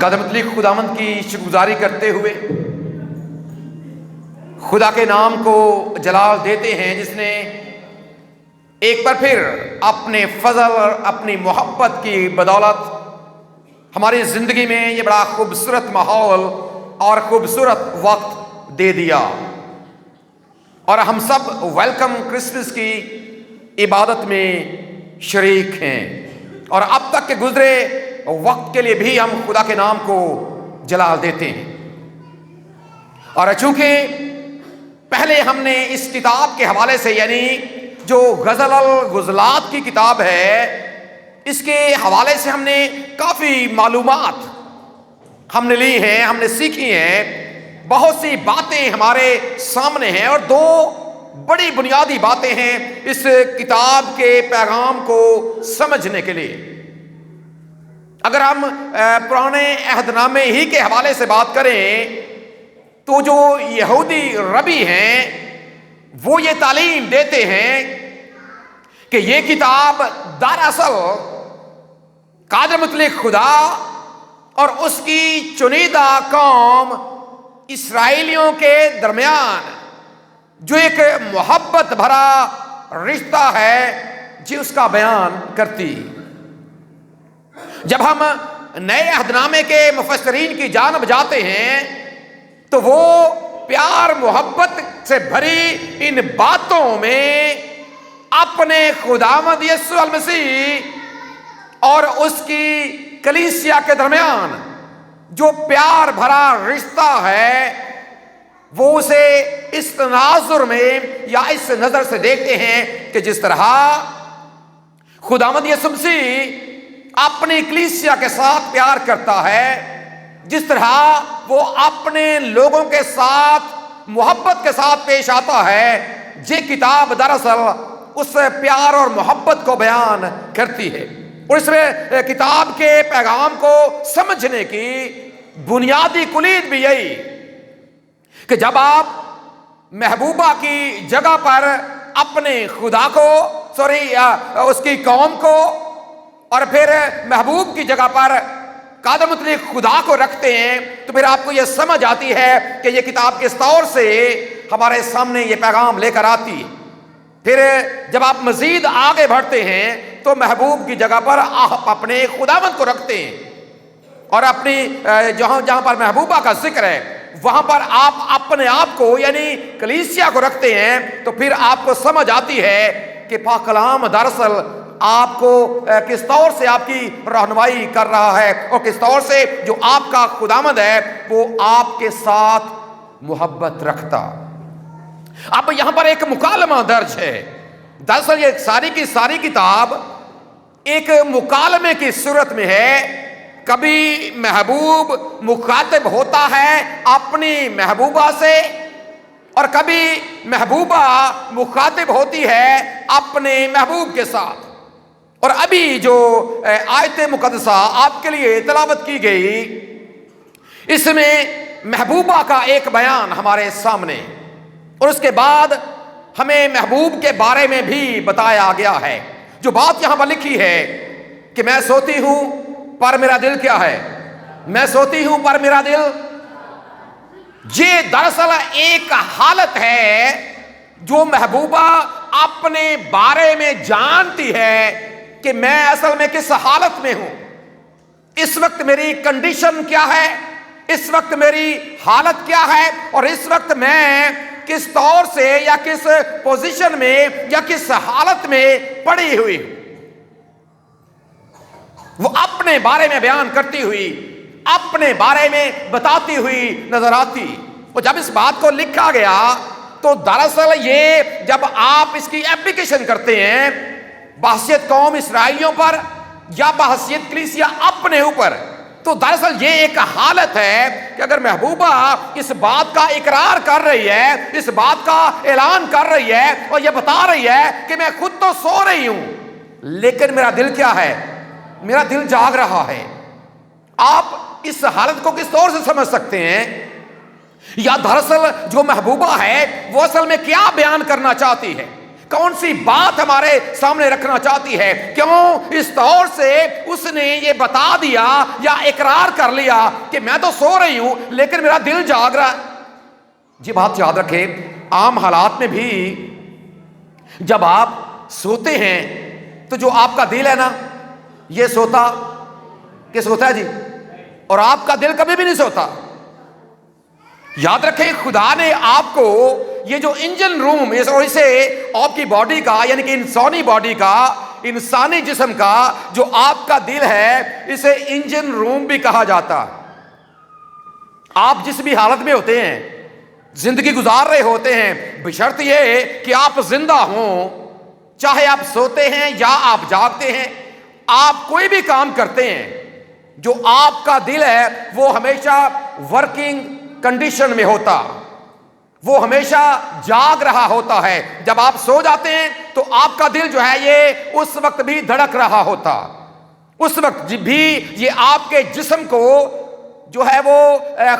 قدم مطلق خداوند کی شکرگزاری کرتے ہوئے خدا کے نام کو جلال دیتے ہیں، جس نے ایک بار پھر اپنے فضل اور اپنی محبت کی بدولت ہماری زندگی میں یہ بڑا خوبصورت ماحول اور خوبصورت وقت دے دیا، اور ہم سب ویلکم کرسمس کی عبادت میں شریک ہیں، اور اب تک کے گزرے وقت کے لیے بھی ہم خدا کے نام کو جلال دیتے ہیں۔ اور چونکہ پہلے ہم نے اس کتاب کے حوالے سے، یعنی جو غزل الغزلات کی کتاب ہے، اس کے حوالے سے ہم نے کافی معلومات ہم نے لی ہیں، ہم نے سیکھی ہیں، بہت سی باتیں ہمارے سامنے ہیں، اور دو بڑی بنیادی باتیں ہیں اس کتاب کے پیغام کو سمجھنے کے لیے۔ اگر ہم پرانے عہد نامے ہی کے حوالے سے بات کریں تو جو یہودی ربی ہیں وہ یہ تعلیم دیتے ہیں کہ یہ کتاب دراصل قادر مطلق خدا اور اس کی چنیدہ قوم اسرائیلیوں کے درمیان جو ایک محبت بھرا رشتہ ہے جی اس کا بیان کرتی۔ جب ہم نئے عہد نامے کے مفسرین کی جانب جاتے ہیں تو وہ پیار محبت سے بھری ان باتوں میں اپنے خداوند یسوع المسیح اور اس کی کلیسیا کے درمیان جو پیار بھرا رشتہ ہے وہ اسے اس تناظر میں یا اس نظر سے دیکھتے ہیں کہ جس طرح خداوند یسوع مسیح اپنی کلیسیا کے ساتھ پیار کرتا ہے، جس طرح وہ اپنے لوگوں کے ساتھ محبت کے ساتھ پیش آتا ہے، یہ کتاب دراصل اس پیار اور محبت کو بیان کرتی ہے۔ اور اس میں کتاب کے پیغام کو سمجھنے کی بنیادی کلید بھی یہی کہ جب آپ محبوبہ کی جگہ پر اپنے خدا کو اس کی قوم کو اور پھر محبوب کی جگہ پر قادر مطلق خدا کو رکھتے ہیں تو پھر آپ کو یہ سمجھ آتی ہے کہ یہ کتاب کس طور سے ہمارے سامنے یہ پیغام لے کر آتی ہے۔ پھر جب آپ مزید آگے بڑھتے ہیں تو محبوب کی جگہ پر آپ اپنے خداوند کو رکھتے ہیں، اور اپنی جہاں پر محبوبہ کا ذکر ہے وہاں پر آپ اپنے آپ کو یعنی کلیسیا کو رکھتے ہیں، تو پھر آپ کو سمجھ آتی ہے کہ پاک کلام دراصل آپ کو کس طور سے آپ کی رہنمائی کر رہا ہے، اور کس طور سے جو آپ کا خداوند ہے وہ آپ کے ساتھ محبت رکھتا۔ اب یہاں پر ایک مکالمہ درج ہے۔ دراصل یہ ساری کی ساری کتاب ایک مکالمے کی صورت میں ہے۔ کبھی محبوب مخاطب ہوتا ہے اپنی محبوبہ سے، اور کبھی محبوبہ مخاطب ہوتی ہے اپنے محبوب کے ساتھ۔ اور ابھی جو آیت مقدسہ آپ کے لیے تلاوت کی گئی، اس میں محبوبہ کا ایک بیان ہمارے سامنے، اور اس کے بعد ہمیں محبوب کے بارے میں بھی بتایا گیا ہے۔ جو بات یہاں پر لکھی ہے کہ میں سوتی ہوں پر میرا دل کیا ہے، میں سوتی ہوں پر میرا دل، یہ دراصل ایک حالت ہے جو محبوبہ اپنے بارے میں جانتی ہے کہ میں اصل میں کس حالت میں ہوں، اس وقت میری کنڈیشن کیا ہے، اس وقت میری حالت کیا ہے، اور اس وقت میں کس طور سے یا کس پوزیشن میں یا کس حالت میں پڑی ہوئی ہوں۔ وہ اپنے بارے میں بیان کرتی ہوئی، اپنے بارے میں بتاتی ہوئی نظر آتی۔ اور جب اس بات کو لکھا گیا تو دراصل یہ جب آپ اس کی اپلیکیشن کرتے ہیں بحثیت قوم اسرائیلیوں پر یا بحثیت کلیسیا اپنے اوپر، تو دراصل یہ ایک حالت ہے کہ اگر محبوبہ اس بات کا اقرار کر رہی ہے، اس بات کا اعلان کر رہی ہے اور یہ بتا رہی ہے کہ میں خود تو سو رہی ہوں لیکن میرا دل کیا ہے، میرا دل جاگ رہا ہے۔ آپ اس حالت کو کس طور سے سمجھ سکتے ہیں؟ یا دراصل جو محبوبہ ہے وہ اصل میں کیا بیان کرنا چاہتی ہے؟ کون سی بات ہمارے سامنے رکھنا چاہتی ہے؟ کیوں اس طور سے اس نے یہ بتا دیا یا اقرار کر لیا کہ میں تو سو رہی ہوں لیکن میرا دل جاگ رہا ہے؟ یہ بات یاد رکھیں، عام حالات میں بھی جب آپ سوتے ہیں تو جو آپ کا دل ہے نا، یہ سوتا ہے جی، اور آپ کا دل کبھی بھی نہیں سوتا۔ یاد رکھیں، خدا نے آپ کو یہ جو انجن روم، اور اسے آپ کی باڈی کا، یعنی کہ انسانی باڈی کا، انسانی جسم کا جو آپ کا دل ہے، اسے انجن روم بھی کہا جاتا ہے۔ آپ جس بھی حالت میں ہوتے ہیں، زندگی گزار رہے ہوتے ہیں، بشرط یہ کہ آپ زندہ ہوں، چاہے آپ سوتے ہیں یا آپ جاگتے ہیں، آپ کوئی بھی کام کرتے ہیں، جو آپ کا دل ہے وہ ہمیشہ ورکنگ کنڈیشن میں ہوتا، وہ ہمیشہ جاگ رہا ہوتا ہے۔ جب آپ سو جاتے ہیں تو آپ کا دل جو ہے یہ اس وقت بھی دھڑک رہا ہوتا، اس وقت بھی یہ آپ کے جسم کو جو ہے وہ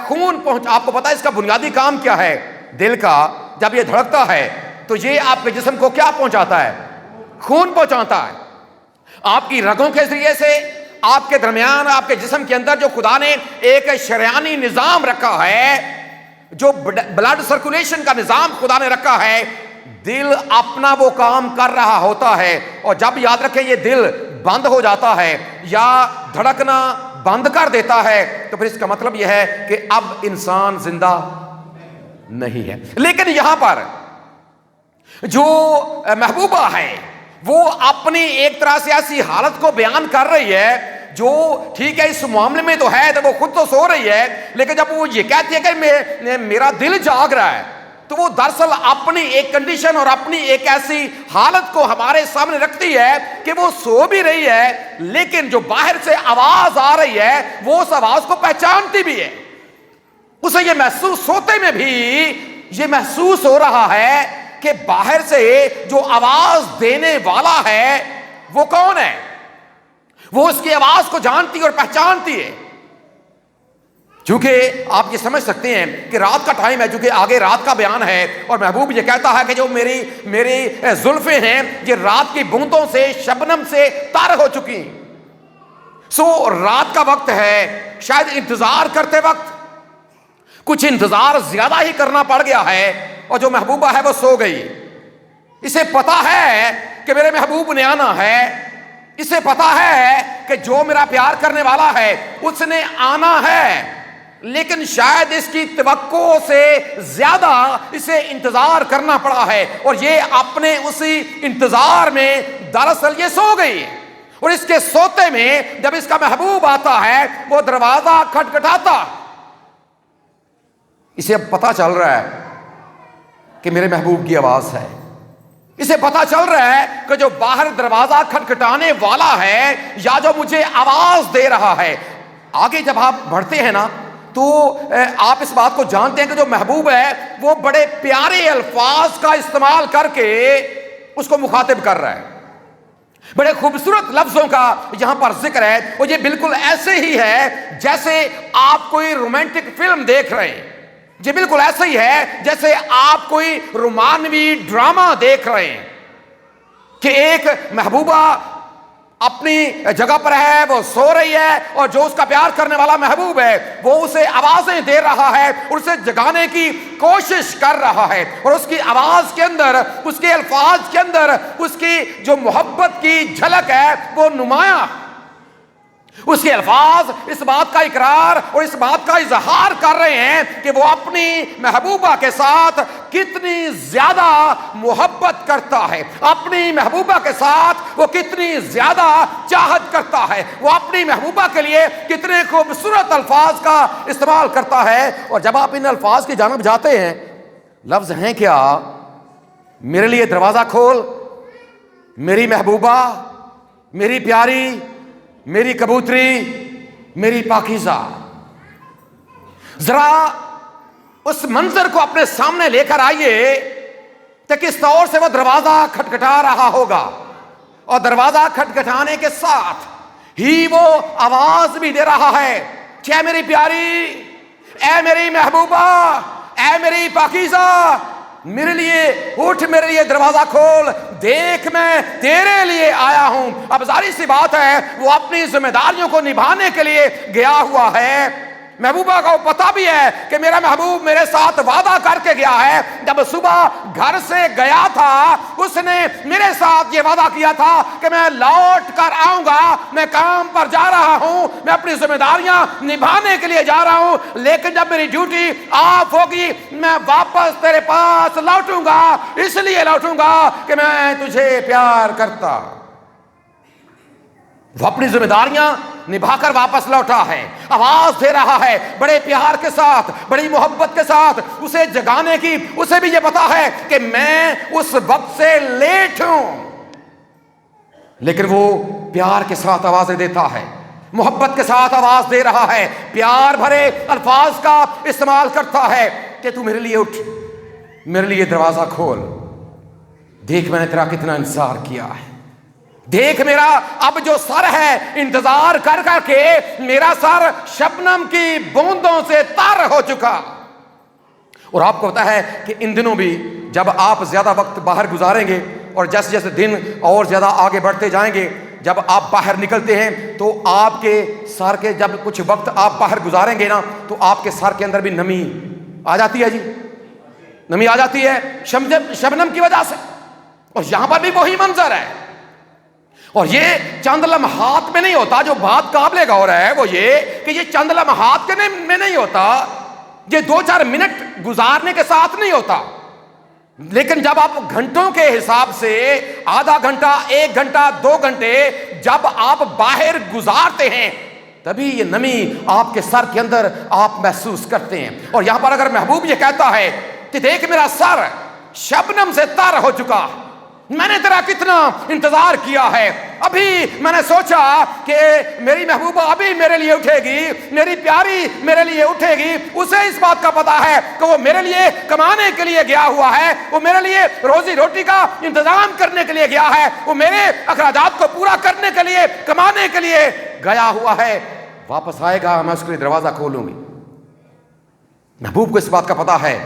خون آپ کو پتا ہے اس کا بنیادی کام کیا ہے؟ دل کا جب یہ دھڑکتا ہے تو یہ آپ کے جسم کو کیا پہنچاتا ہے؟ خون پہنچاتا ہے۔ آپ کی رگوں کے ذریعے سے آپ کے درمیان، آپ کے جسم کے اندر جو خدا نے ایک شریانی نظام رکھا ہے، جو بلڈ سرکولیشن کا نظام خدا نے رکھا ہے، دل اپنا وہ کام کر رہا ہوتا ہے۔ اور جب یاد رکھیں یہ دل بند ہو جاتا ہے یا دھڑکنا بند کر دیتا ہے تو پھر اس کا مطلب یہ ہے کہ اب انسان زندہ نہیں ہے۔ لیکن یہاں پر جو محبوبہ ہے وہ اپنی ایک طرح سے ایسی حالت کو بیان کر رہی ہے جو ٹھیک ہے اس معاملے میں تو ہے، تو وہ خود تو سو رہی ہے، لیکن جب وہ یہ کہتی ہے کہ میرا دل جاگ رہا ہے، تو وہ دراصل اپنی ایک کنڈیشن اور اپنی ایک ایسی حالت کو ہمارے سامنے رکھتی ہے کہ وہ سو بھی رہی ہے، لیکن جو باہر سے آواز آ رہی ہے وہ اس آواز کو پہچانتی بھی ہے۔ اسے یہ محسوس ہوتے میں بھی یہ محسوس ہو رہا ہے کہ باہر سے جو آواز دینے والا ہے وہ کون ہے، وہ اس کی آواز کو جانتی اور پہچانتی ہے۔ چونکہ آپ یہ سمجھ سکتے ہیں کہ رات کا ٹائم ہے، چونکہ آگے رات کا بیان ہے، اور محبوب یہ کہتا ہے کہ جو میری زلفیں ہیں یہ رات کی بوندوں سے، شبنم سے تر ہو چکی۔ سو رات کا وقت ہے، شاید انتظار کرتے وقت کچھ انتظار زیادہ ہی کرنا پڑ گیا ہے، اور جو محبوبہ ہے وہ سو گئی۔ اسے پتا ہے کہ میرے محبوب نے آنا ہے، اسے پتا ہے کہ جو میرا پیار کرنے والا ہے اس نے آنا ہے، لیکن شاید اس کی توقع سے زیادہ اسے انتظار کرنا پڑا ہے، اور یہ اپنے اسی انتظار میں دراصل یہ سو گئی۔ اور اس کے سوتے میں جب اس کا محبوب آتا ہے وہ دروازہ کھٹکھٹاتا، اسے اب پتا چل رہا ہے کہ میرے محبوب کی آواز ہے، اسے پتا چل رہا ہے کہ جو باہر دروازہ کھٹکھٹانے والا ہے یا جو مجھے آواز دے رہا ہے۔ آگے جب آپ بڑھتے ہیں نا تو آپ اس بات کو جانتے ہیں کہ جو محبوب ہے وہ بڑے پیارے الفاظ کا استعمال کر کے اس کو مخاطب کر رہا ہے، بڑے خوبصورت لفظوں کا یہاں پر ذکر ہے، اور یہ بالکل ایسے ہی ہے جیسے آپ کوئی رومانٹک فلم دیکھ رہے ہیں، یہ بالکل ایسا ہی ہے جیسے آپ کوئی رومانوی ڈرامہ دیکھ رہے ہیں کہ ایک محبوبہ اپنی جگہ پر ہے، وہ سو رہی ہے، اور جو اس کا پیار کرنے والا محبوب ہے وہ اسے آوازیں دے رہا ہے اور اسے جگانے کی کوشش کر رہا ہے، اور اس کی آواز کے اندر، اس کے الفاظ کے اندر اس کی جو محبت کی جھلک ہے وہ نمایاں۔ اس کے الفاظ اس بات کا اقرار اور اس بات کا اظہار کر رہے ہیں کہ وہ اپنی محبوبہ کے ساتھ کتنی زیادہ محبت کرتا ہے، اپنی محبوبہ کے ساتھ وہ کتنی زیادہ چاہت کرتا ہے، وہ اپنی محبوبہ کے لیے کتنے خوبصورت الفاظ کا استعمال کرتا ہے۔ اور جب آپ ان الفاظ کی جانب جاتے ہیں، لفظ ہیں کیا؟ میرے لیے دروازہ کھول، میری محبوبہ، میری پیاری، میری کبوتری، میری پاکیزہ۔ ذرا اس منظر کو اپنے سامنے لے کر آئیے کہ کس طور سے وہ دروازہ کھٹکھٹا رہا ہوگا، اور دروازہ کھٹکھٹانے کے ساتھ ہی وہ آواز بھی دے رہا ہے کہ اے میری پیاری، اے میری محبوبہ، اے میری پاکیزہ، میرے لیے اٹھ، میرے لیے دروازہ کھول، دیکھ میں تیرے لیے آیا ہوں۔ اب ظاہر سی بات ہے وہ اپنی ذمہ داریوں کو نبھانے کے لیے گیا ہوا ہے۔ محبوبہ کو پتا بھی ہے کہ میرا محبوب میرے ساتھ وعدہ کر کے گیا ہے۔ جب صبح گھر سے گیا تھا اس نے میرے ساتھ یہ وعدہ کیا تھا کہ میں لوٹ کر آؤں گا، میں کام پر جا رہا ہوں، میں اپنی ذمہ داریاں نبھانے کے لیے جا رہا ہوں، لیکن جب میری ڈیوٹی آف ہوگی میں واپس تیرے پاس لوٹوں گا، اس لیے لوٹوں گا کہ میں تجھے پیار کرتا۔ وہ اپنی ذمہ داریاں نبھا کر واپس لوٹا ہے، آواز دے رہا ہے بڑے پیار کے ساتھ، بڑی محبت کے ساتھ اسے جگانے کی۔ اسے بھی یہ پتا ہے کہ میں اس وقت سے لیٹ ہوں، لیکن وہ پیار کے ساتھ آوازیں دیتا ہے، محبت کے ساتھ آواز دے رہا ہے، پیار بھرے الفاظ کا استعمال کرتا ہے کہ تو میرے لیے اٹھ، میرے لیے دروازہ کھول، دیکھ میں نے تیرا کتنا انتظار کیا ہے، دیکھ میرا اب جو سر ہے انتظار کر کر کے میرا سر شبنم کی بوندوں سے تر ہو چکا۔ اور آپ کو پتا ہے کہ ان دنوں بھی جب آپ زیادہ وقت باہر گزاریں گے اور جیسے جیسے دن اور زیادہ آگے بڑھتے جائیں گے، جب آپ باہر نکلتے ہیں تو آپ کے سر کے جب کچھ وقت آپ باہر گزاریں گے نا تو آپ کے سر کے اندر بھی نمی آ جاتی ہے، جی نمی آ جاتی ہے شبنم کی وجہ سے۔ اور یہاں پر بھی وہی منظر ہے، اور یہ چند لمحات میں نہیں ہوتا۔ جو بات قابل غور ہے وہ یہ کہ یہ چند لمحات کے میں نہیں ہوتا، یہ 2-4 منٹ گزارنے کے ساتھ نہیں ہوتا، لیکن جب آپ گھنٹوں کے حساب سے آدھا گھنٹہ، 1 گھنٹہ، 2 گھنٹے جب آپ باہر گزارتے ہیں تبھی یہ نمی آپ کے سر کے اندر آپ محسوس کرتے ہیں۔ اور یہاں پر اگر محبوب یہ کہتا ہے کہ دیکھ میرا سر شبنم سے تر ہو چکا، میں نے تیرا کتنا انتظار کیا ہے، ابھی میں نے سوچا کہ میری محبوبہ ابھی میرے لیے اٹھے گی، میری پیاری میرے لیے اٹھے گی، اسے اس بات کا پتا ہے کہ وہ میرے لیے کمانے کے لیے گیا ہوا ہے، وہ میرے لیے روزی روٹی کا انتظام کرنے کے لیے گیا ہے، وہ میرے اخراجات کو پورا کرنے کے لیے کمانے کے لیے گیا ہوا ہے، واپس آئے گا میں اس کے لیے دروازہ کھولوں گی۔ محبوب کو اس بات کا پتا ہے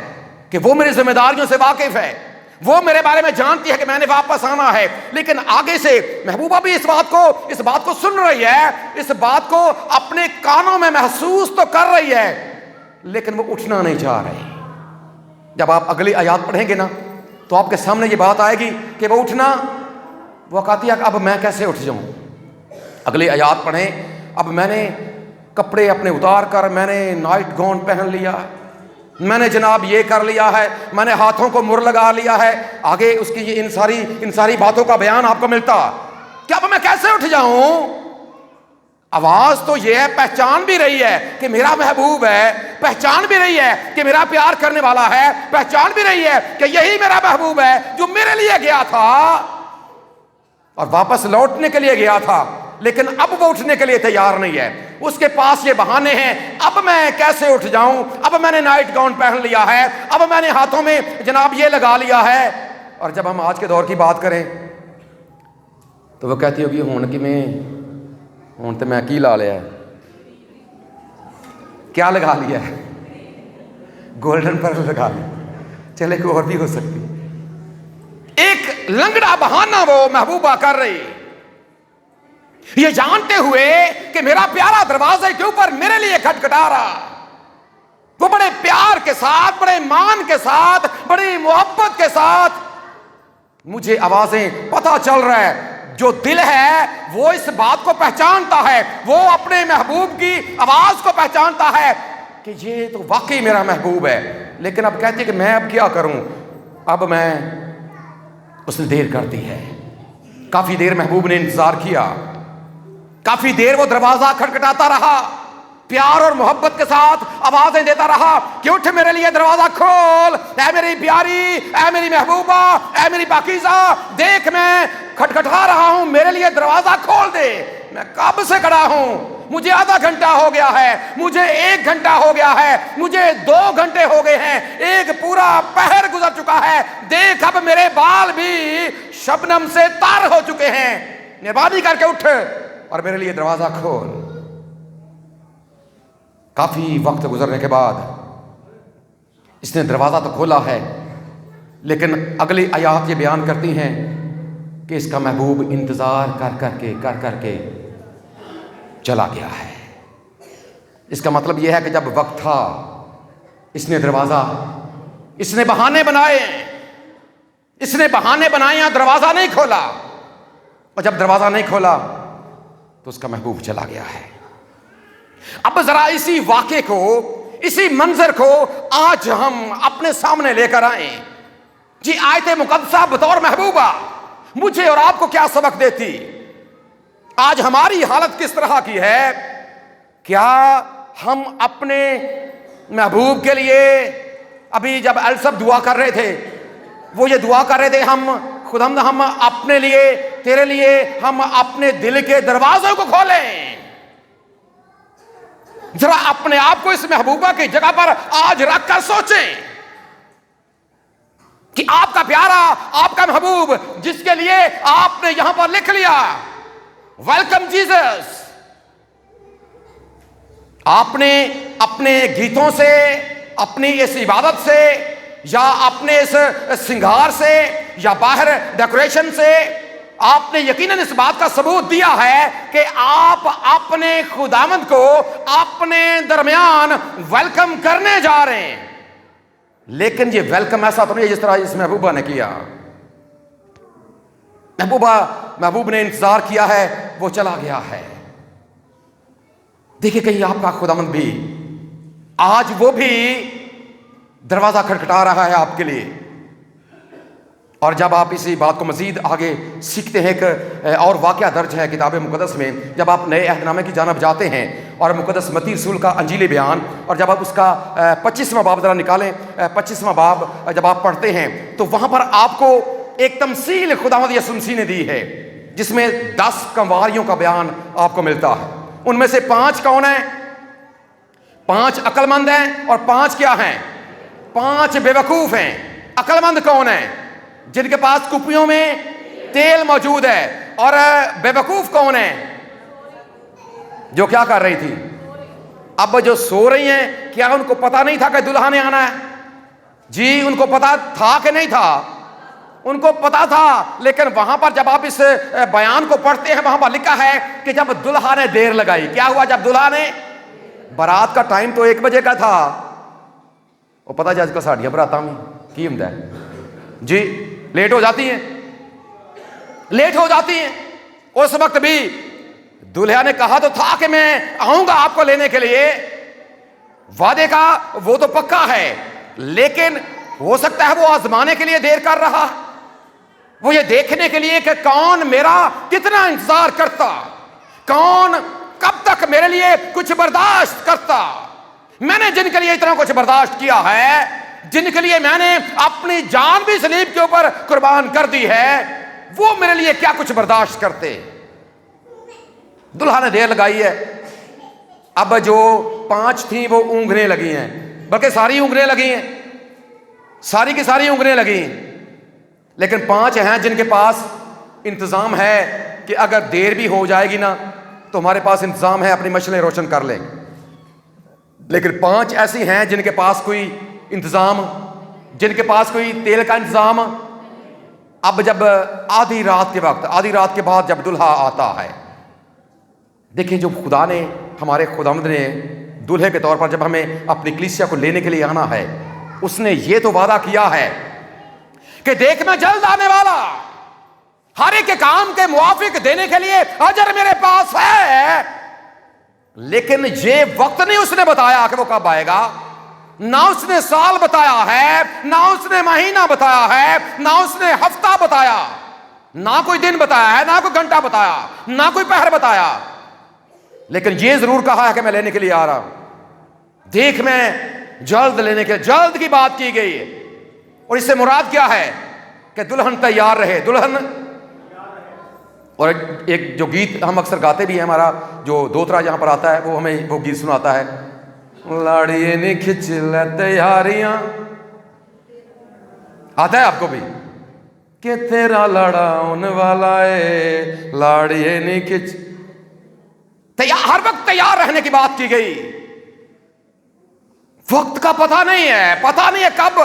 کہ وہ میری ذمہ داریوں سے واقف ہے، وہ میرے بارے میں جانتی ہے کہ میں نے واپس آنا ہے، لیکن آگے سے محبوبہ بھی اس بات کو سن رہی ہے، اس بات کو اپنے کانوں میں محسوس تو کر رہی ہے، لیکن وہ اٹھنا نہیں چاہ رہی۔ جب آپ اگلی آیات پڑھیں گے نا تو آپ کے سامنے یہ بات آئے گی کہ وہ اٹھنا، وہ کہتی ہے کہ اب میں کیسے اٹھ جاؤں۔ اگلی آیات پڑھیں، اب میں نے کپڑے اپنے اتار کر میں نے نائٹ گاؤن پہن لیا، میں نے جناب یہ کر لیا ہے، میں نے ہاتھوں کو مر لگا لیا ہے، آگے اس کی یہ ان ساری باتوں کا بیان آپ کو ملتا کہ اب میں کیسے اٹھ جاؤں۔ آواز تو یہ ہے، پہچان بھی رہی ہے کہ میرا محبوب ہے، پہچان بھی رہی ہے کہ میرا پیار کرنے والا ہے، پہچان بھی رہی ہے کہ یہی میرا محبوب ہے جو میرے لیے گیا تھا اور واپس لوٹنے کے لیے گیا تھا، لیکن اب وہ اٹھنے کے لیے تیار نہیں ہے۔ اس کے پاس یہ بہانے ہیں، اب میں کیسے اٹھ جاؤں، اب میں نے نائٹ گاؤن پہن لیا ہے، اب میں نے ہاتھوں میں جناب یہ لگا لیا ہے۔ اور جب ہم آج کے دور کی بات کریں تو وہ کہتی ہوگی ہون تو میں کی لا لیا ہے، کیا لگا لیا ہے، گولڈن پر لگا لیا، چلے کوئی اور بھی ہو سکتی۔ ایک لنگڑا بہانہ وہ محبوبہ کر رہی، یہ جانتے ہوئے کہ میرا پیارا دروازے کے اوپر میرے لیے کھٹکھٹا رہا، وہ بڑے پیار کے ساتھ، بڑے مان کے ساتھ، بڑی محبت کے ساتھ مجھے آوازیں پتہ چل رہا ہے۔ جو دل ہے وہ اس بات کو پہچانتا ہے، وہ اپنے محبوب کی آواز کو پہچانتا ہے کہ یہ تو واقعی میرا محبوب ہے، لیکن اب کہتے کہ میں اب کیا کروں، اب میں، اس نے دیر کر دی ہے۔ کافی دیر محبوب نے انتظار کیا، کافی دیر وہ دروازہ کھٹکھٹاتا رہا، پیار اور محبت کے ساتھ آوازیں دیتا رہا کہ اٹھ میرے لیے دروازہ کھول، اے میری پیاری، اے میری محبوبہ، اے میری پاکیزہ، دیکھ میں کھٹکھٹا رہا ہوں، میرے لیے دروازہ کھول دے۔ میں کب سے کھڑا ہوں، مجھے آدھا گھنٹہ ہو گیا ہے، مجھے 1 گھنٹہ ہو گیا ہے، مجھے 2 گھنٹے ہو گئے ہیں، 1 پورا پہر گزر چکا ہے، دیکھ اب میرے بال بھی شبنم سے تر ہو چکے ہیں، مہربانی کر کے اٹھ اور میرے لیے دروازہ کھول۔ کافی وقت گزرنے کے بعد اس نے دروازہ تو کھولا ہے، لیکن اگلی آیات یہ بیان کرتی ہیں کہ اس کا محبوب انتظار کر کر کے چلا گیا ہے۔ اس کا مطلب یہ ہے کہ جب وقت تھا اس نے بہانے بنائے، دروازہ نہیں کھولا، اور جب دروازہ نہیں کھولا تو اس کا محبوب چلا گیا ہے۔ اب ذرا اسی واقعے کو، اسی منظر کو آج ہم اپنے سامنے لے کر آئیں۔ جی آیت مقدسہ بطور محبوبہ مجھے اور آپ کو کیا سبق دیتی؟ آج ہماری حالت کس طرح کی ہے؟ کیا ہم اپنے محبوب کے لیے، ابھی جب الصف دعا کر رہے تھے، وہ یہ دعا کر رہے تھے، خداوند ہم اپنے لیے، تیرے لیے ہم اپنے دل کے دروازوں کو کھولیں۔ ذرا اپنے آپ کو اس محبوبہ کی جگہ پر آج رکھ کر سوچیں کہ آپ کا پیارا، آپ کا محبوب جس کے لیے آپ نے یہاں پر لکھ لیا ویلکم جیزس، آپ نے اپنے گیتوں سے، اپنی اس عبادت سے، یا اپنے اس سنگار سے، یا باہر ڈیکوریشن سے، آپ نے یقیناً اس بات کا ثبوت دیا ہے کہ آپ اپنے خداوند کو اپنے درمیان ویلکم کرنے جا رہے ہیں۔ لیکن یہ ویلکم ایسا تو نہیں ہے جس طرح اس محبوبہ نے کیا۔ محبوب نے انتظار کیا ہے، وہ چلا گیا ہے۔ دیکھیں کہیں آپ کا خداوند بھی آج وہ بھی دروازہ کھٹکھٹا رہا ہے آپ کے لیے۔ اور جب آپ اسی بات کو مزید آگے سیکھتے ہیں، کہ اور واقعہ درج ہے کتاب مقدس میں، جب آپ نئے عہد نامے کی جانب جاتے ہیں اور مقدس متی رسول کا انجیل بیان، اور جب آپ اس کا 25واں باب ذرا نکالیں، 25واں باب جب آپ پڑھتے ہیں تو وہاں پر آپ کو ایک تمثیل خداوند یسوع مسیح نے دی ہے، جس میں 10 کنواریوں کا بیان آپ کو ملتا ہے۔ ان میں سے 5 کون ہیں؟ 5 عقل مند ہیں، اور 5 کیا ہیں؟ 5 بے وقوف ہیں۔ عقل مند کون ہیں؟ جن کے پاس کپیوں میں تیل موجود ہے۔ اور بے وقوف کون ہیں؟ جو کیا کر رہی تھی؟ اب جو سو رہی ہیں، کیا ان کو پتا نہیں تھا کہ دلہا نے آنا ہے؟ جی ان کو پتا تھا کہ نہیں تھا؟ ان کو پتا تھا، لیکن وہاں پر جب آپ اس بیان کو پڑھتے ہیں، وہاں پر لکھا ہے کہ جب دلہا نے دیر لگائی، کیا ہوا؟ جب دلہا نے، برات کا ٹائم تو 1 بجے کا تھا، وہ پتا جی آج کل ساڑیاں براتاں میں کی ہوں جی لیٹ ہو جاتی ہیں۔ اس وقت بھی دلہا نے کہا تو تھا کہ میں آؤں گا آپ کو لینے کے لیے، وعدے کا وہ تو پکا ہے، لیکن ہو سکتا ہے وہ آزمانے کے لیے دیر کر رہا، وہ یہ دیکھنے کے لیے کہ کون میرا کتنا انتظار کرتا، کون کب تک میرے لیے کچھ برداشت کرتا۔ میں نے جن کے لیے اتنا کچھ برداشت کیا ہے، جن کے لیے میں نے اپنی جان بھی صلیب کے اوپر قربان کر دی ہے، وہ میرے لیے کیا کچھ برداشت کرتے۔ دلہا نے دیر لگائی ہے، اب جو 5 تھیں وہ اونگنے لگی ہیں، بلکہ ساری اونگنے لگی ہیں، ساری کی ساری اونگنے لگی ہیں، لیکن 5 ہیں جن کے پاس انتظام ہے کہ اگر دیر بھی ہو جائے گی نا تو ہمارے پاس انتظام ہے، اپنی مشعلیں روشن کر لیں۔ لیکن 5 ایسی ہیں جن کے پاس کوئی انتظام، جن کے پاس کوئی تیل کا انتظام۔ اب جب آدھی رات کے وقت، آدھی رات کے بعد جب دلہا آتا ہے، دیکھیں جو خدا نے، ہمارے خداوند نے دلہے کے طور پر جب ہمیں اپنی کلیسیا کو لینے کے لیے آنا ہے، اس نے یہ تو وعدہ کیا ہے کہ دیکھ میں جلد آنے والا، ہر ایک کے کام کے موافق دینے کے لیے اجر میرے پاس ہے۔ لیکن یہ وقت نہیں اس نے بتایا کہ وہ کب آئے گا، نہ اس نے سال بتایا ہے، نہ اس نے مہینہ بتایا ہے، نہ اس نے ہفتہ بتایا، نہ کوئی دن بتایا ہے، نہ کوئی گھنٹہ بتایا، نہ کوئی پہر بتایا، لیکن یہ ضرور کہا ہے کہ میں لینے کے لیے آ رہا ہوں۔ دیکھ میں جلد لینے کے، جلد کی بات کی گئی ہے، اور اس سے مراد کیا ہے کہ دلہن تیار رہے، دلہن۔ اور ایک جو گیت ہم اکثر گاتے بھی ہیں، ہمارا جو دوترا جہاں پر آتا ہے وہ ہمیں وہ گیت سناتا ہے، لاڑیے نے کھچ لے تیاریاں، آتا ہے آپ کو بھی کہ تیرا لاڑا ہونے والا ہے، لاڑیے نے کھچ، ہر وقت تیار رہنے کی بات کی گئی۔ وقت کا پتہ نہیں ہے کب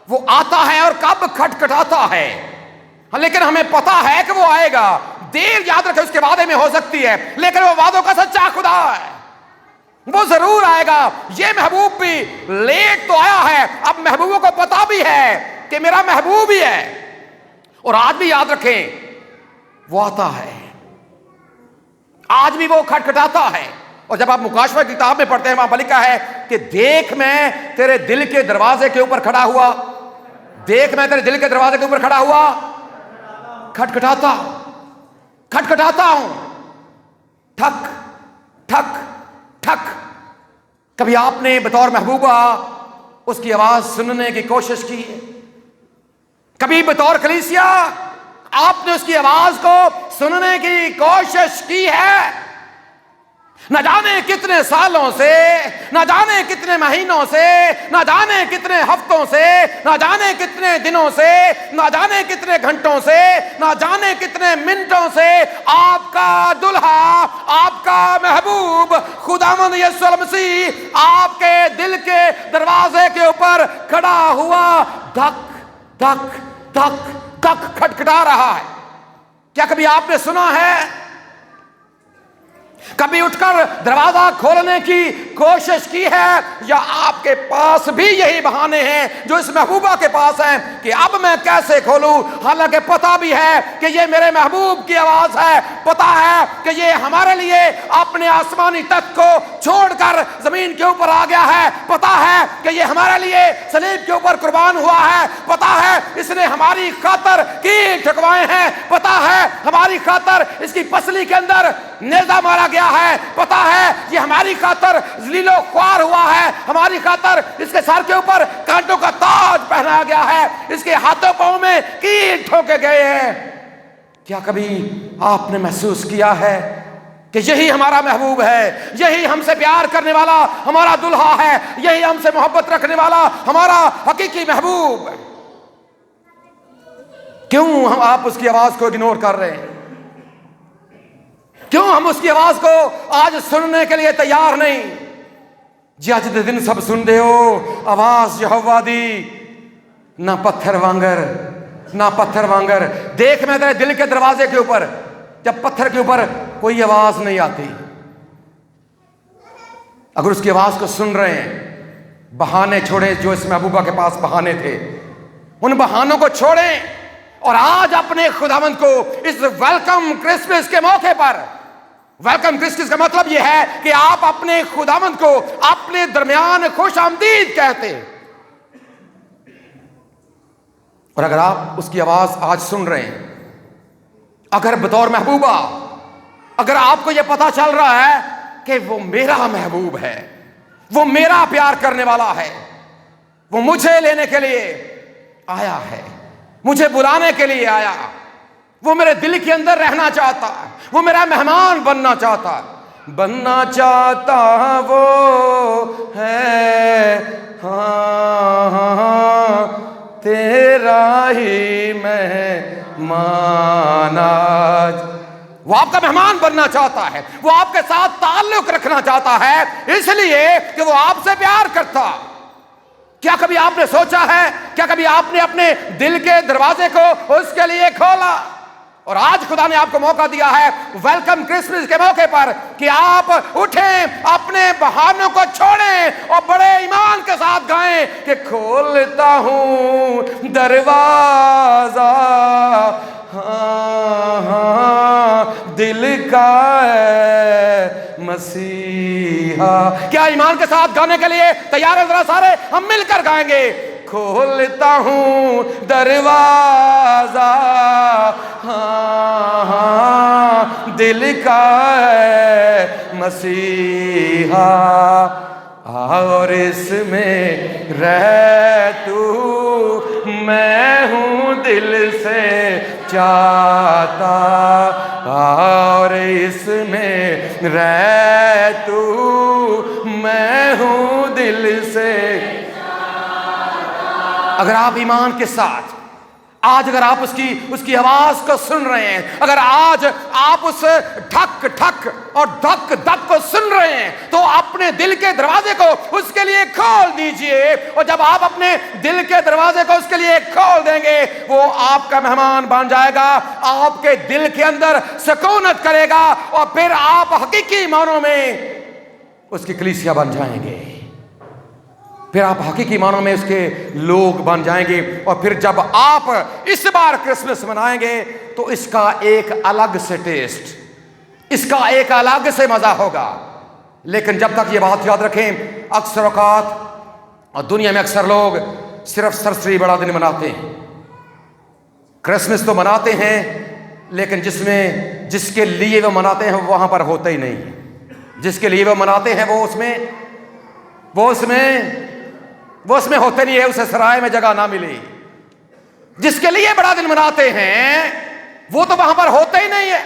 وہ آتا ہے اور کب کھٹکھٹاتا ہے، لیکن ہمیں پتا ہے کہ وہ آئے گا۔ دیر یاد رکھے اس کے وعدے میں ہو سکتی ہے، لیکن وہ وعدوں کا سچا خدا ہے، وہ ضرور آئے گا۔ یہ محبوب بھی لیٹ تو آیا ہے، اب محبوبوں کو پتا بھی ہے کہ میرا محبوب ہی ہے، اور آج بھی یاد رکھیں وہ آتا ہے، آج بھی وہ کھٹکھٹاتا ہے۔ اور جب آپ مکاشفہ کی کتاب میں پڑھتے ہیں، وہاں لکھا ہے کہ دیکھ میں تیرے دل کے دروازے کے اوپر کھڑا ہوا، دیکھ میں تیرے دل کے دروازے کے اوپر کھڑا ہوا، کھٹکھٹاتا ہوں، ٹھک ٹھک ٹھک۔ کبھی آپ نے بطور محبوبہ اس کی آواز سننے کی کوشش کی ہے؟ کبھی بطور کلیسیا آپ نے اس کی آواز کو سننے کی کوشش کی ہے؟ نہ جانے کتنے سالوں سے، نہ جانے کتنے مہینوں سے، نہ جانے کتنے ہفتوں سے، نہ جانے کتنے دنوں سے، نہ جانے کتنے گھنٹوں سے، نہ جانے کتنے منٹوں سے آپ کا دلہا، آپ کا محبوب خداوند یسوع المسیح آپ کے دل کے دروازے کے اوپر کھڑا ہوا دھک دھک دھک دھک کھٹکھٹا رہا ہے۔ کیا کبھی آپ نے سنا ہے؟ کبھی اٹھ کر دروازہ کھولنے کی کوشش کی ہے؟ یا آپ کے پاس بھی یہی بہانے ہیں جو اس محبوبہ کے پاس ہیں کہ اب میں کیسے کھولوں، حالانکہ پتا بھی ہے کہ یہ میرے محبوب کی آواز ہے، پتا ہے کہ یہ ہمارے لیے اپنے آسمانی تخت کو چھوڑ کر زمین کے اوپر آ گیا ہے، پتا ہے کہ یہ ہمارے لیے صلیب کے اوپر قربان ہوا ہے، پتا ہے اس نے ہماری خاطر کی ٹھکوائے ہیں، پتا ہے ہماری خاطر اس کی پسلی کے اندر نیزہ مارا گیا ہے، پتا ہے یہ ہماری خاطر ذلیل و خوار ہوا ہے، ہماری خاطر اس کے سر کے اوپر کانٹوں کا تاج پہنایا گیا ہے، اس کے ہاتھوں پاؤں میں کیل ٹھوکے گئے ہیں۔ کیا کبھی آپ نے محسوس کیا ہے کہ یہی ہمارا محبوب ہے، یہی ہم سے پیار کرنے والا ہمارا دلہا ہے، یہی ہم سے محبت رکھنے والا ہمارا حقیقی محبوب ہے؟ کیوں ہم آپ اس کی آواز کو اگنور کر رہے ہیں؟ کیوں ہم اس کی آواز کو آج سننے کے لیے تیار نہیں؟ جی اج دے دن سب سن دے ہو آواز یہوہ دی، نہ پتھر وانگر، نہ پتھر وانگر۔ دیکھ میں تیرے دل کے دروازے کے اوپر، جب پتھر کے اوپر کوئی آواز نہیں آتی، اگر اس کی آواز کو سن رہے ہیں، بہانے چھوڑیں جو اس محبوبہ کے پاس بہانے تھے، ان بہانوں کو چھوڑیں اور آج اپنے خداوند کو اس ویلکم کرسمس کے موقع پر، ویلکم کرسمس کا مطلب یہ ہے کہ آپ اپنے خداوند کو اپنے درمیان خوش آمدید کہتے ہیں۔ اور اگر آپ اس کی آواز آج سن رہے ہیں، اگر بطور محبوبہ، اگر آپ کو یہ پتا چل رہا ہے کہ وہ میرا محبوب ہے، وہ میرا پیار کرنے والا ہے، وہ مجھے لینے کے لیے آیا ہے، مجھے بلانے کے لیے آیا، وہ میرے دل کے اندر رہنا چاہتا ہے، وہ میرا مہمان بننا چاہتا ہے، بننا چاہتا وہ ہے، ہاں ہاں تیرا ہی مہمان آج۔ وہ آپ کا مہمان بننا چاہتا ہے، وہ آپ کے ساتھ تعلق رکھنا چاہتا ہے، اس لیے کہ وہ آپ سے پیار کرتا۔ کیا کبھی آپ نے سوچا ہے، کیا کبھی آپ نے اپنے دل کے دروازے کو اس کے لیے کھولا؟ اور آج خدا نے آپ کو موقع دیا ہے ویلکم کرسمس کے موقع پر کہ آپ اٹھیں، اپنے بہانوں کو چھوڑیں اور بڑے ایمان کے ساتھ گائیں کہ کھولتا ہوں دروازہ، ہاں ہاں دل کا ہے مسیحا۔ کیا ایمان کے ساتھ گانے کے لیے تیار ہیں؟ ذرا سارے ہم مل کر گائیں گے، کھولتا ہوں دروازہ، ہاں ہاں دل کا ہے مسیحا، اور اس میں رہ تو میں ہوں دل سے چاہتا، اور اس میں رہ تو میں ہوں دل سے۔ اگر آپ ایمان کے ساتھ آج اگر آپ اس کی آواز کو سن رہے ہیں، اگر آج آپ اس ٹھک ٹھک اور دھک دھک کو سن رہے ہیں، تو اپنے دل کے دروازے کو اس کے لیے کھول دیجئے، اور جب آپ اپنے دل کے دروازے کو اس کے لیے کھول دیں گے، وہ آپ کا مہمان بن جائے گا، آپ کے دل کے اندر سکونت کرے گا، اور پھر آپ حقیقی معنوں میں اس کی کلیسیا بن جائیں گے، پھر آپ حقیقی معنوں میں اس کے لوگ بن جائیں گے۔ اور پھر جب آپ اس بار کرسمس منائیں گے تو اس کا ایک الگ سے ٹیسٹ، اس کا ایک الگ سے مزہ ہوگا۔ لیکن جب تک یہ بات یاد رکھیں، اکثر اوقات اور دنیا میں اکثر لوگ صرف سرسری بڑا دن مناتے ہیں، کرسمس تو مناتے ہیں، لیکن جس کے لیے وہ مناتے ہیں وہاں پر ہوتے ہی نہیں، جس کے لیے وہ مناتے ہیں وہ اس میں ہوتے نہیں ہے، اسے سرائے میں جگہ نہ ملی۔ جس کے لیے بڑا دن مناتے ہیں وہ تو وہاں پر ہوتے ہی نہیں ہے۔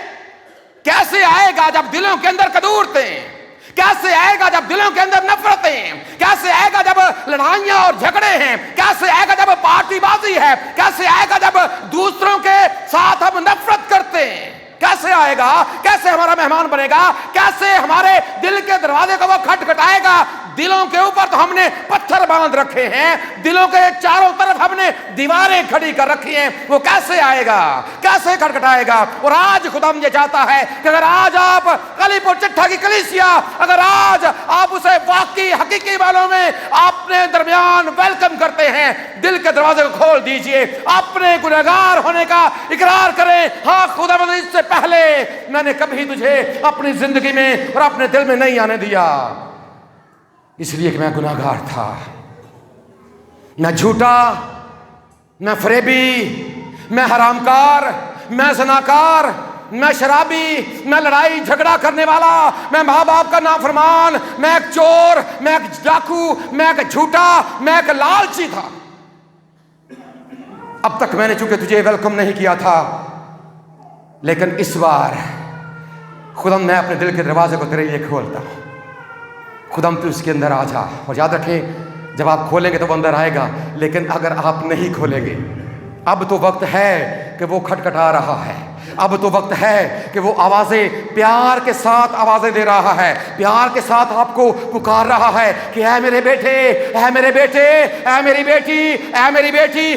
کیسے آئے گا جب دلوں کے اندر کدورتیں ہیں؟ کیسے آئے گا جب دلوں کے اندر نفرتیں ہیں؟ کیسے آئے گا جب لڑائیاں اور جھگڑے ہیں؟ کیسے آئے گا جب پارٹی بازی ہے؟ کیسے آئے گا جب دوسروں کے ساتھ ہم نفرت کرتے ہیں؟ کیسے آئے گا؟ کیسے ہمارا مہمان بنے گا؟ کیسے ہمارے دل کے دروازے کو وہ کھٹکھٹائے گا؟ دلوں کے اوپر تو ہم نے پتھر باندھ رکھے ہیں، دلوں کے چاروں طرف ہم نے دیواریں کھڑی کر رکھی ہیں، وہ کیسے آئے گا؟ کیسے کھٹکھٹائے گا؟ اور آج خدا یہ چاہتا ہے کہ اگر آج آپ کلی پور چٹھا کی کلیسیا، اگر آج آپ اسے واقعی حقیقی والوں میں اپنے درمیان ویلکم کرتے ہیں، دل کے دروازے کو کھول دیجئے، اپنے گنہگار ہونے کا اقرار کریں، ہاں خدا اس سے پہلے میں نے کبھی تجھے اپنی زندگی میں اور اپنے دل میں نہیں آنے دیا، اس لیے کہ میں گناہگار تھا، میں جھوٹا، میں فریبی، میں حرامکار، میں زناکار، میں شرابی، میں لڑائی جھگڑا کرنے والا، میں ماں باپ کا نافرمان، میں ایک چور، میں ایک ڈاکو، میں ایک جھوٹا، میں ایک لالچی تھا۔ اب تک میں نے چونکہ تجھے ویلکم نہیں کیا تھا، لیکن اس بار خدا میں اپنے دل کے دروازے کو تیرے لیے کھولتا ہوں، خدا تو اس کے اندر آ جا۔ اور یاد رکھیں جب آپ کھولیں گے تو وہ اندر آئے گا، لیکن اگر آپ نہیں کھولیں گے، اب تو وقت ہے کہ وہ کھٹکھٹا رہا ہے، اب تو وقت ہے کہ وہ آوازیں پیار کے ساتھ آوازیں دے رہا ہے، پیار کے ساتھ آپ کو پکار رہا ہے کہ اے میرے بیٹے، اے میرے بیٹے، اے میری بیٹی، اے میری بیٹی،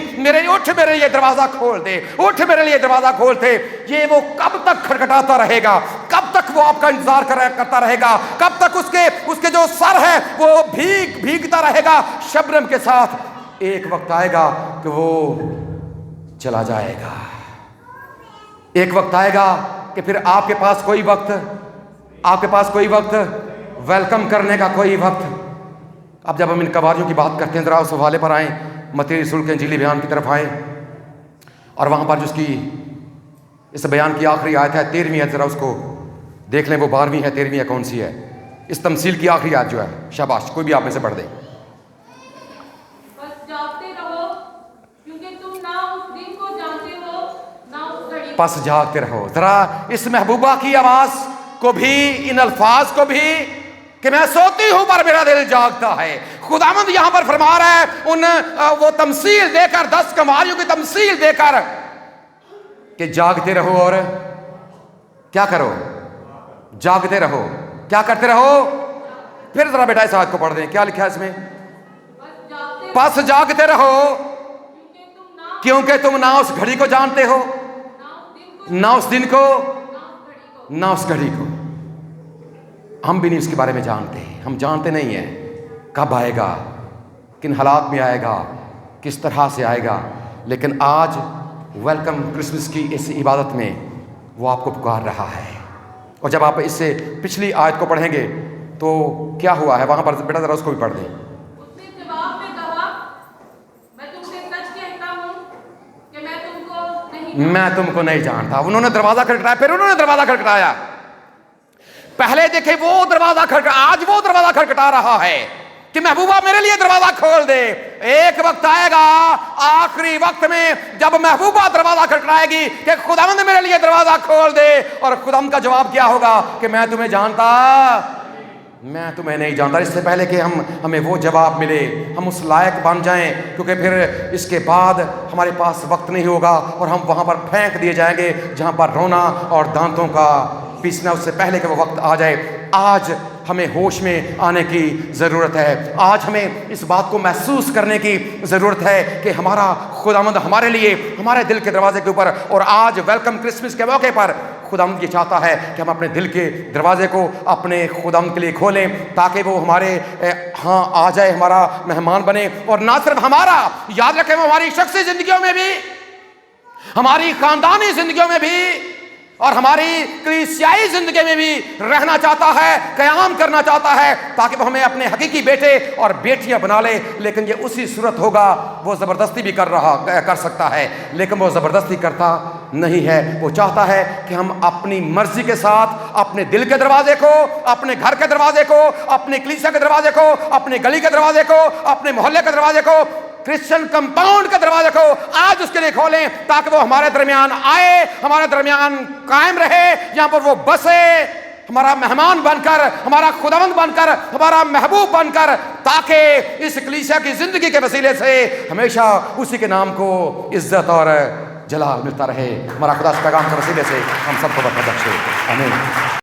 اٹھ میرے لیے دروازہ کھول دے، اٹھ میرے لیے دروازہ کھول دے۔ یہ وہ کب تک کھٹکھٹاتا رہے گا؟ کب تک وہ آپ کا انتظار کرتا رہے گا؟ کب تک اس کے جو سر ہے وہ بھیگتا رہے گا شبنم کے ساتھ؟ ایک وقت آئے گا کہ وہ چلا جائے گا، ایک وقت آئے گا کہ پھر آپ کے پاس کوئی وقت ویلکم کرنے کا کوئی وقت۔ اب جب ہم ان کواریوں کی بات کرتے ہیں، ذرا اس حوالے پر آئیں، متی رسول کے انجیلی بیان کی طرف آئیں، اور وہاں پر جو اس بیان کی آخری آیت ہے 13ویں ہے، ذرا اس کو دیکھ لیں، وہ 12ویں ہے 13ویں ہے کون سی ہے؟ اس تمثیل کی آخری آیت جو ہے، شاباش، کوئی بھی آپ میں سے پڑھ دے۔ پس جاگتے رہو۔ ذرا اس محبوبہ کی آواز کو بھی، ان الفاظ کو بھی، کہ میں سوتی ہوں پر میرا دل جاگتا ہے۔ خداوند یہاں پر فرما رہا ہے وہ تمثیل دے کر، 10 کماریوں کی تمثیل دے کر، کہ جاگتے رہو اور کیا کرو؟ جاگتے رہو۔ کیا کرتے رہو؟ پھر ذرا بیٹا اس آیت کو پڑھ دیں، کیا لکھا ہے اس میں؟ پس جاگتے رہو کیونکہ تم نہ اس گھڑی کو جانتے ہو، نہ اس دن کو، نہ اس گھڑی کو۔ ہم بھی نہیں اس کے بارے میں جانتے، ہم جانتے نہیں ہیں کب آئے گا، کن حالات میں آئے گا، کس طرح سے آئے گا، لیکن آج ویلکم کرسمس کی اس عبادت میں وہ آپ کو پکار رہا ہے۔ اور جب آپ اس سے پچھلی آیت کو پڑھیں گے تو کیا ہوا ہے وہاں پر، بیٹا ذرا اس کو بھی پڑھ دیں۔ میں تم کو نہیں جانتا۔ انہوں نے دروازہ کھٹکھٹایا، پھر انہوں نے دروازہ کھٹکھٹایا۔ پہلے دیکھیں وہ دروازہ کھٹکھٹا، آج وہ دروازہ کھٹکھٹا رہا ہے کہ محبوبہ میرے لیے دروازہ کھول دے۔ ایک وقت آئے گا آخری وقت میں جب محبوبہ دروازہ کھٹکھٹائے گی کہ خداوند میرے لیے دروازہ کھول دے، اور خداوند کا جواب کیا ہوگا کہ میں تمہیں جانتا میں تمہیں نہیں جانتا، اس سے پہلے کہ ہمیں وہ جواب ملے، ہم اس لائق بن جائیں، کیونکہ پھر اس کے بعد ہمارے پاس وقت نہیں ہوگا اور ہم وہاں پر پھینک دیے جائیں گے جہاں پر رونا اور دانتوں کا پیسنا، اس سے پہلے کہ وہ وقت آ جائے۔ آج ہمیں ہوش میں آنے کی ضرورت ہے، آج ہمیں اس بات کو محسوس کرنے کی ضرورت ہے کہ ہمارا خداوند ہمارے لیے ہمارے دل کے دروازے کے اوپر، اور آج ویلکم کرسمس کے موقع پر خداوند یہ چاہتا ہے کہ ہم اپنے دل کے دروازے کو اپنے خداوند کے لیے کھولیں، تاکہ وہ ہمارے ہاں آ جائے، ہمارا مہمان بنے، اور نہ صرف ہمارا، یاد رکھیں وہ ہماری شخصی زندگیوں میں بھی، ہماری خاندانی زندگیوں میں بھی، اور ہماری کلیسیائی زندگی میں بھی رہنا چاہتا ہے، قیام کرنا چاہتا ہے، تاکہ وہ ہمیں اپنے حقیقی بیٹے اور بیٹیاں بنا لے۔ لیکن یہ اسی صورت ہوگا، وہ زبردستی بھی کر سکتا ہے، لیکن وہ زبردستی کرتا نہیں ہے۔ وہ چاہتا ہے کہ ہم اپنی مرضی کے ساتھ اپنے دل کے دروازے کو، اپنے گھر کے دروازے کو، اپنے کلیسیا کے دروازے کو، اپنے گلی کے دروازے کو، اپنے محلے کے دروازے کو، کرسچن کمپاؤنڈ کے دروازے کو آج اس کے لیے کھولیں، تاکہ وہ ہمارے درمیان آئے، ہمارے درمیان قائم رہے، یہاں پر وہ بسے، ہمارا مہمان بن کر، ہمارا خداوند بن کر، ہمارا محبوب بن کر، تاکہ اس کلیسیا کی زندگی کے وسیلے سے ہمیشہ اسی کے نام کو عزت اور جلال ملتا رہے۔ ہمارا خدا اس پیغام کے وسیلے سے ہم سب کو برکت بخشے، آمین۔